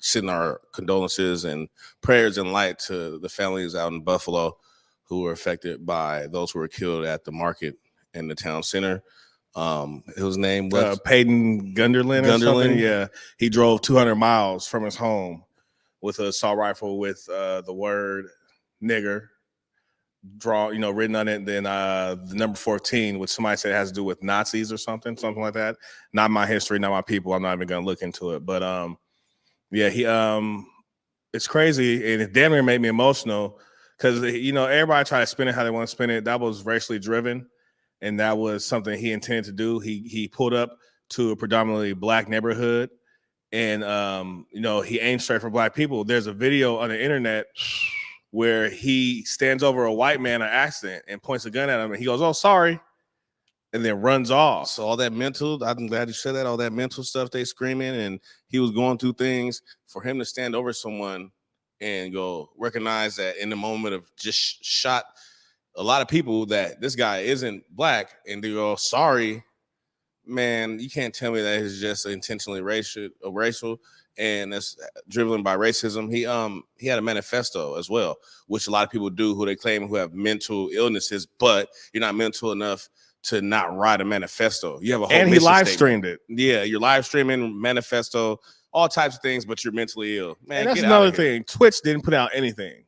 sending our condolences and prayers and light to the families out in Buffalo who were affected by those who were killed at the market in the town center. His name was Peyton Gunderlin or something. Yeah, he drove 200 miles from his home with an assault rifle with the word nigger written on it. And then the number 14, which somebody said has to do with Nazis or something like that. Not my history, not my people. I'm not even gonna look into it. But yeah, he it's crazy, and it damn near made me emotional because everybody try to spin it how they want to spin it. That was racially driven. And that was something he intended to do. He pulled up to a predominantly black neighborhood, and he aimed straight for black people. There's a video on the internet where he stands over a white man on accident and points a gun at him, and he goes, "Oh, sorry," and then runs off. So all that mental, I'm glad you said that. All that mental stuff they screaming, and he was going through things. For him to stand over someone and go recognize that in the moment of just shot a lot of people that this guy isn't black, and they go, sorry, man, you can't tell me that he's just intentionally racial, and that's driven by racism. He had a manifesto as well, which a lot of people do who they claim who have mental illnesses, but you're not mental enough to not write a manifesto. You have a whole and he live streamed it. Yeah, you're live streaming manifesto, all types of things, but you're mentally ill. Man, and that's another thing. Twitch didn't put out anything.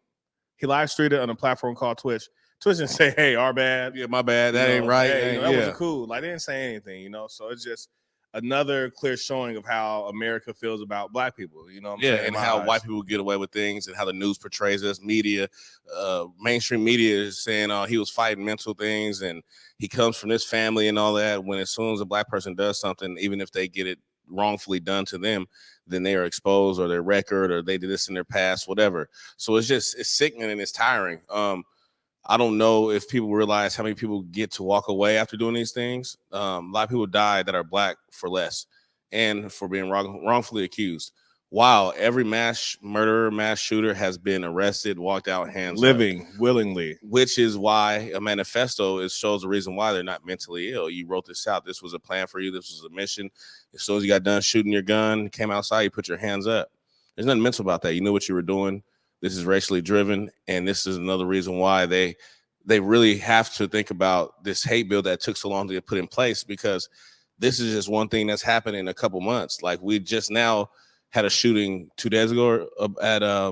He live streamed it on a platform called Twitch. Twitch didn't say, "Hey, our bad." Yeah, my bad. That ain't right. Hey, that wasn't cool. Like, they didn't say anything, So it's just another clear showing of how America feels about black people. You know what I'm saying? And how white people get away with things, and how the news portrays us. Media, mainstream media is saying, "Oh, he was fighting mental things, and he comes from this family and all that." When as soon as a black person does something, even if they get it wrongfully done to them, then they are exposed, or their record, or they did this in their past, whatever. So it's sickening and it's tiring. I don't know if people realize how many people get to walk away after doing these things. A lot of people die that are black for less and for being wrongfully accused. While every mass murderer, mass shooter has been arrested, walked out hands living willingly, which is why a manifesto shows the reason why they're not mentally ill. You wrote this out. This was a plan for you. This was a mission. As soon as you got done shooting your gun, came outside, you put your hands up. There's nothing mental about that. You knew what you were doing. This is racially driven, and this is another reason why they really have to think about this hate bill that took so long to get put in place, because this is just one thing that's happened in a couple months. Like, we just now had a shooting 2 days ago at I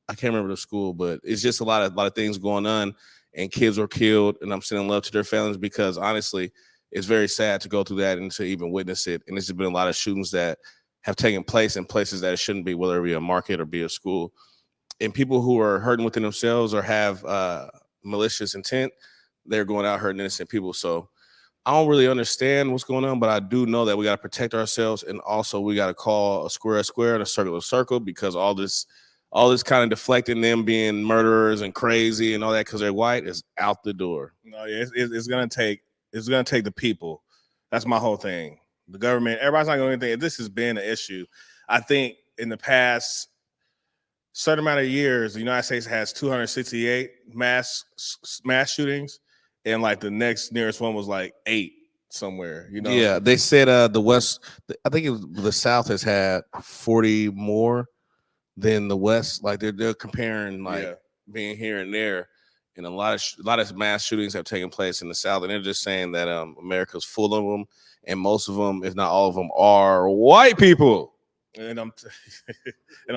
can't remember the school, but it's just a lot of things going on, and kids were killed, and I'm sending love to their families, because honestly, it's very sad to go through that and to even witness it. And there's been a lot of shootings that have taken place in places that it shouldn't be, whether it be a market or be a school. And people who are hurting within themselves or have malicious intent, they're going out hurting innocent people. So I don't really understand what's going on, but I do know that we got to protect ourselves, and also we got to call a square and a circle, because all this kind of deflecting them being murderers and crazy and all that because they're white is out the door. No, it's gonna take the people. That's my whole thing. The government, everybody's not going to do anything. This has been an issue. I think in the past certain amount of years, the United States has 268 mass shootings, and like the next nearest one was like 8 somewhere. Yeah, they said the West. I think the South has had 40 more than the West. Like they're comparing being here and there, and a lot of mass shootings have taken place in the South, and they're just saying that America's full of them. And most of them, if not all of them, are white people. And I'm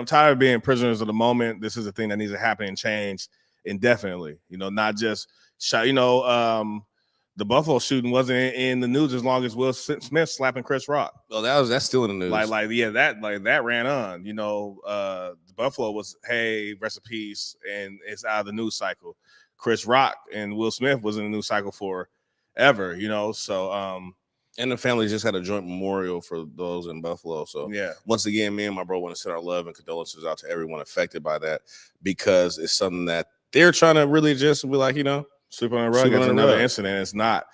tired of being prisoners of the moment. This is a thing that needs to happen and change indefinitely. Not just shot. The Buffalo shooting wasn't in the news as long as Will Smith slapping Chris Rock. Well, that's still in the news. That ran on. The Buffalo was, hey, rest in peace, and it's out of the news cycle. Chris Rock and Will Smith was in the news cycle forever. So. And the family just had a joint memorial for those in Buffalo. So once again, me and my bro want to send our love and condolences out to everyone affected by that, because it's something that they're trying to really just be like, sweep on the rug. It's another incident. It's not.